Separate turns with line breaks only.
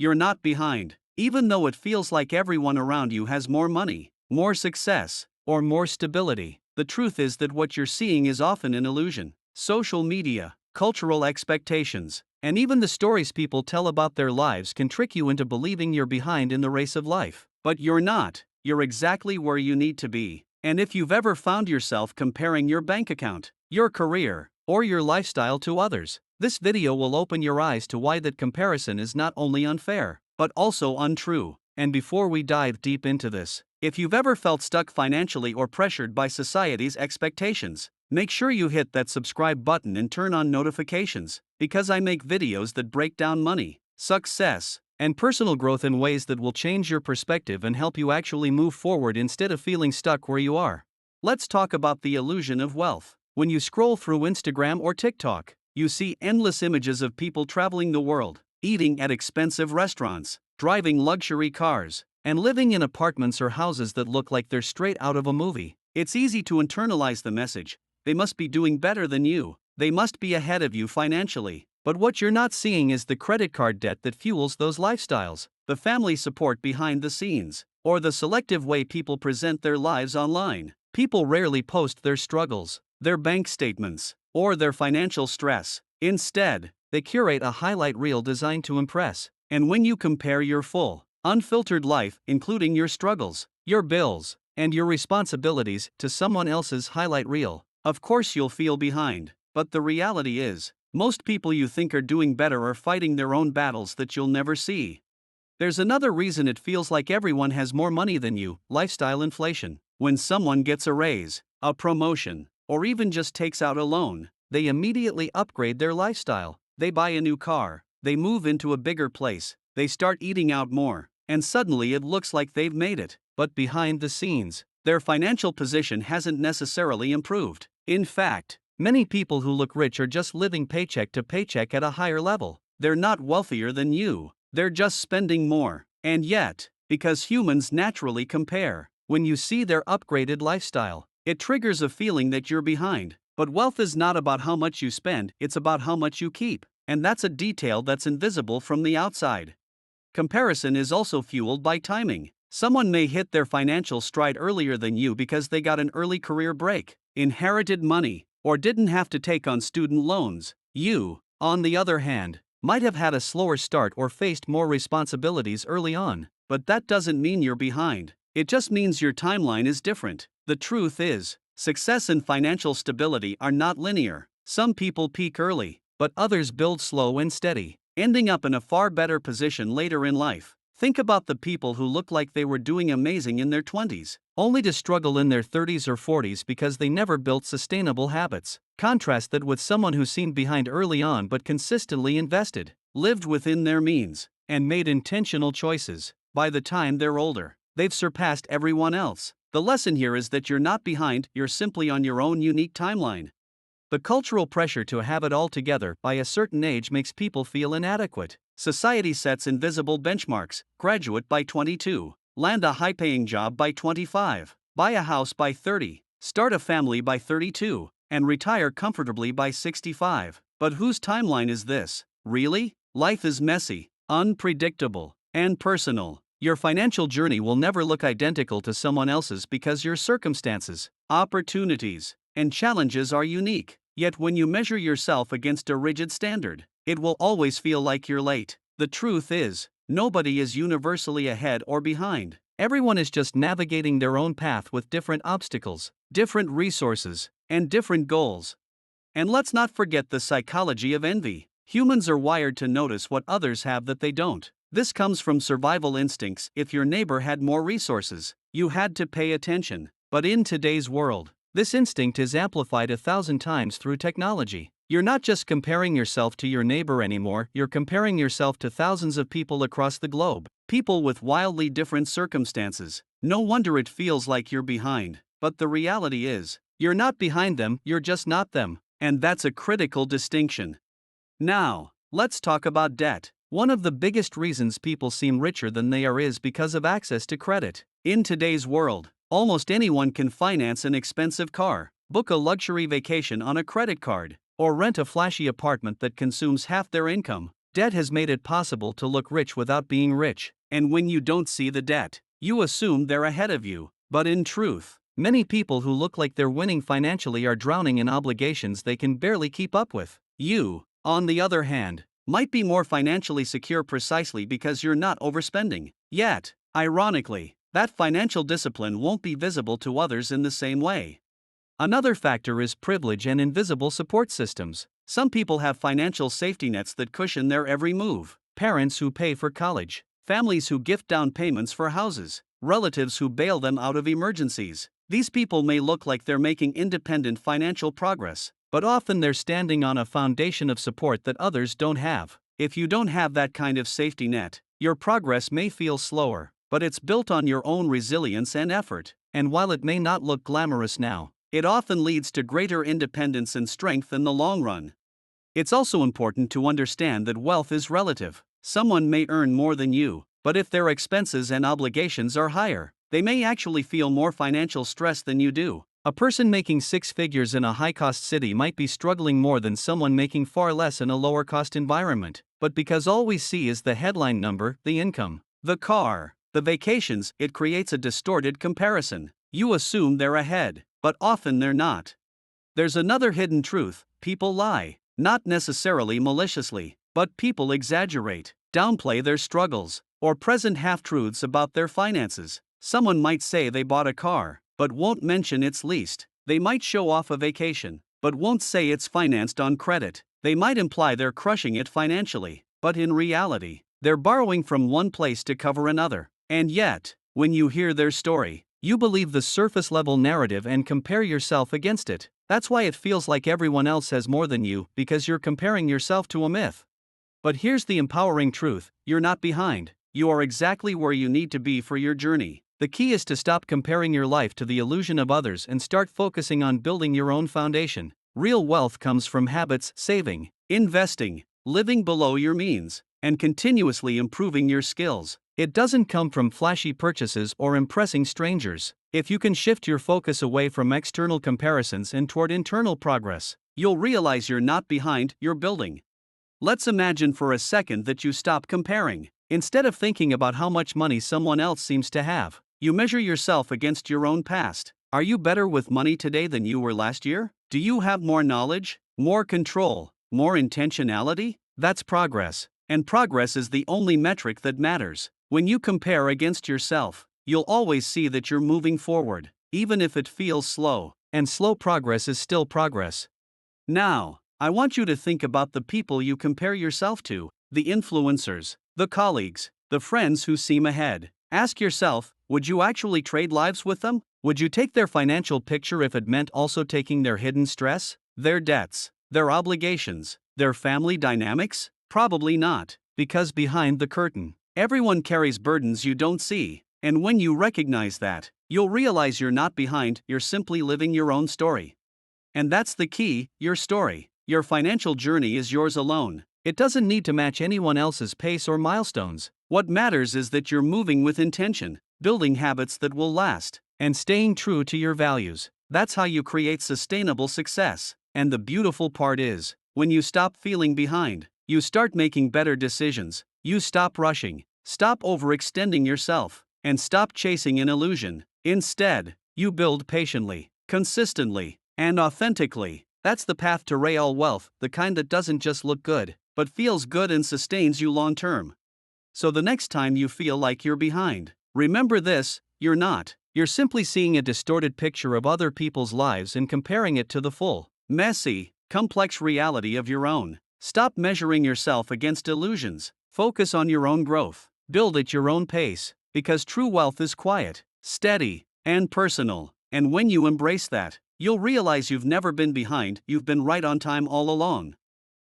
you're not behind. Even though it feels like everyone around you has more money, more success, or more stability, the truth is that what you're seeing is often an illusion. Social media, cultural expectations, and even the stories people tell about their lives can trick you into believing you're behind in the race of life. But you're not, you're exactly where you need to be. And if you've ever found yourself comparing your bank account, your career, or your lifestyle to others, this video will open your eyes to why that comparison is not only unfair, but also untrue. And before we dive deep into this, if you've ever felt stuck financially or pressured by society's expectations, make sure you hit that subscribe button and turn on notifications, because I make videos that break down money, success, and personal growth in ways that will change your perspective and help you actually move forward instead of feeling stuck where you are. Let's talk about the illusion of wealth. When you scroll through Instagram or TikTok, you see endless images of people traveling the world, eating at expensive restaurants, driving luxury cars, and living in apartments or houses that look like they're straight out of a movie. It's easy to internalize the message: they must be doing better than you, they must be ahead of you financially. But what you're not seeing is the credit card debt that fuels those lifestyles, the family support behind the scenes, or the selective way people present their lives online. People rarely post their struggles, their bank statements, or their financial stress. Instead, they curate a highlight reel designed to impress. And when you compare your full, unfiltered life, including your struggles, your bills, and your responsibilities, to someone else's highlight reel, of course you'll feel behind. But the reality is, most people you think are doing better are fighting their own battles that you'll never see. There's another reason it feels like everyone has more money than you: lifestyle inflation. When someone gets a raise, a promotion, or even just takes out a loan, they immediately upgrade their lifestyle. They buy a new car, they move into a bigger place, they start eating out more, and suddenly it looks like they've made it. But behind the scenes, their financial position hasn't necessarily improved. In fact, many people who look rich are just living paycheck to paycheck at a higher level. They're not wealthier than you, they're just spending more. And yet, because humans naturally compare, when you see their upgraded lifestyle, it triggers a feeling that you're behind. But wealth is not about how much you spend, it's about how much you keep. And that's a detail that's invisible from the outside. Comparison is also fueled by timing. Someone may hit their financial stride earlier than you because they got an early career break, inherited money, or didn't have to take on student loans. You, on the other hand, might have had a slower start or faced more responsibilities early on. But that doesn't mean you're behind. It just means your timeline is different. The truth is, success and financial stability are not linear. Some people peak early, but others build slow and steady, ending up in a far better position later in life. Think about the people who look like they were doing amazing in their 20s, only to struggle in their 30s or 40s because they never built sustainable habits. Contrast that with someone who seemed behind early on but consistently invested, lived within their means, and made intentional choices. By the time they're older, they've surpassed everyone else. The lesson here is that you're not behind, you're simply on your own unique timeline. The cultural pressure to have it all together by a certain age makes people feel inadequate. Society sets invisible benchmarks: graduate by 22, land a high-paying job by 25, buy a house by 30, start a family by 32, and retire comfortably by 65. But whose timeline is this, really? Life is messy, unpredictable, and personal. Your financial journey will never look identical to someone else's because your circumstances, opportunities, and challenges are unique. Yet when you measure yourself against a rigid standard, it will always feel like you're late. The truth is, nobody is universally ahead or behind. Everyone is just navigating their own path with different obstacles, different resources, and different goals. And let's not forget the psychology of envy. Humans are wired to notice what others have that they don't. This comes from survival instincts. If your neighbor had more resources, you had to pay attention. But in today's world, this instinct is amplified 1,000 times through technology. You're not just comparing yourself to your neighbor anymore, you're comparing yourself to thousands of people across the globe, people with wildly different circumstances. No wonder it feels like you're behind. But the reality is, you're not behind them, you're just not them. And that's a critical distinction. Now, let's talk about debt. One of the biggest reasons people seem richer than they are is because of access to credit. In today's world, almost anyone can finance an expensive car, book a luxury vacation on a credit card, or rent a flashy apartment that consumes half their income. Debt has made it possible to look rich without being rich, and when you don't see the debt, you assume they're ahead of you. But in truth, many people who look like they're winning financially are drowning in obligations they can barely keep up with. You, on the other hand, might be more financially secure precisely because you're not overspending. Yet, ironically, that financial discipline won't be visible to others in the same way. Another factor is privilege and invisible support systems. Some people have financial safety nets that cushion their every move. Parents who pay for college, families who gift down payments for houses, relatives who bail them out of emergencies. These people may look like they're making independent financial progress, but often they're standing on a foundation of support that others don't have. If you don't have that kind of safety net, your progress may feel slower, but it's built on your own resilience and effort, and while it may not look glamorous now, it often leads to greater independence and strength in the long run. It's also important to understand that wealth is relative. Someone may earn more than you, but if their expenses and obligations are higher, they may actually feel more financial stress than you do. A person making six figures in a high-cost city might be struggling more than someone making far less in a lower-cost environment, but because all we see is the headline number, the income, the car, the vacations, it creates a distorted comparison. You assume they're ahead, but often they're not. There's another hidden truth: people lie, not necessarily maliciously, but people exaggerate, downplay their struggles, or present half-truths about their finances. Someone might say they bought a car, but won't mention it's leased. They might show off a vacation, but won't say it's financed on credit. They might imply they're crushing it financially, but in reality, they're borrowing from one place to cover another. And yet, when you hear their story, you believe the surface-level narrative and compare yourself against it. That's why it feels like everyone else has more than you, because you're comparing yourself to a myth. But here's the empowering truth: you're not behind. You are exactly where you need to be for your journey. The key is to stop comparing your life to the illusion of others and start focusing on building your own foundation. Real wealth comes from habits: saving, investing, living below your means, and continuously improving your skills. It doesn't come from flashy purchases or impressing strangers. If you can shift your focus away from external comparisons and toward internal progress, you'll realize you're not behind, you're building. Let's imagine for a second that you stop comparing. Instead of thinking about how much money someone else seems to have, you measure yourself against your own past. Are you better with money today than you were last year? Do you have more knowledge, more control, more intentionality? That's progress, and progress is the only metric that matters. When you compare against yourself, you'll always see that you're moving forward, even if it feels slow, and slow progress is still progress. Now, I want you to think about the people you compare yourself to: the influencers, the colleagues, the friends who seem ahead. Ask yourself, would you actually trade lives with them? Would you take their financial picture if it meant also taking their hidden stress, their debts, their obligations, their family dynamics? Probably not, because behind the curtain, everyone carries burdens you don't see, and when you recognize that, you'll realize you're not behind, you're simply living your own story. And that's the key: your story. Your financial journey is yours alone. It doesn't need to match anyone else's pace or milestones. What matters is that you're moving with intention, building habits that will last, and staying true to your values. That's how you create sustainable success. And the beautiful part is, when you stop feeling behind, you start making better decisions. You stop rushing, stop overextending yourself, and stop chasing an illusion. Instead, you build patiently, consistently, and authentically. That's the path to real wealth, the kind that doesn't just look good, but feels good and sustains you long term. So the next time you feel like you're behind, remember this: you're not. You're simply seeing a distorted picture of other people's lives and comparing it to the full, messy, complex reality of your own. Stop measuring yourself against illusions. Focus on your own growth. Build at your own pace, because true wealth is quiet, steady, and personal. And when you embrace that, you'll realize you've never been behind, you've been right on time all along.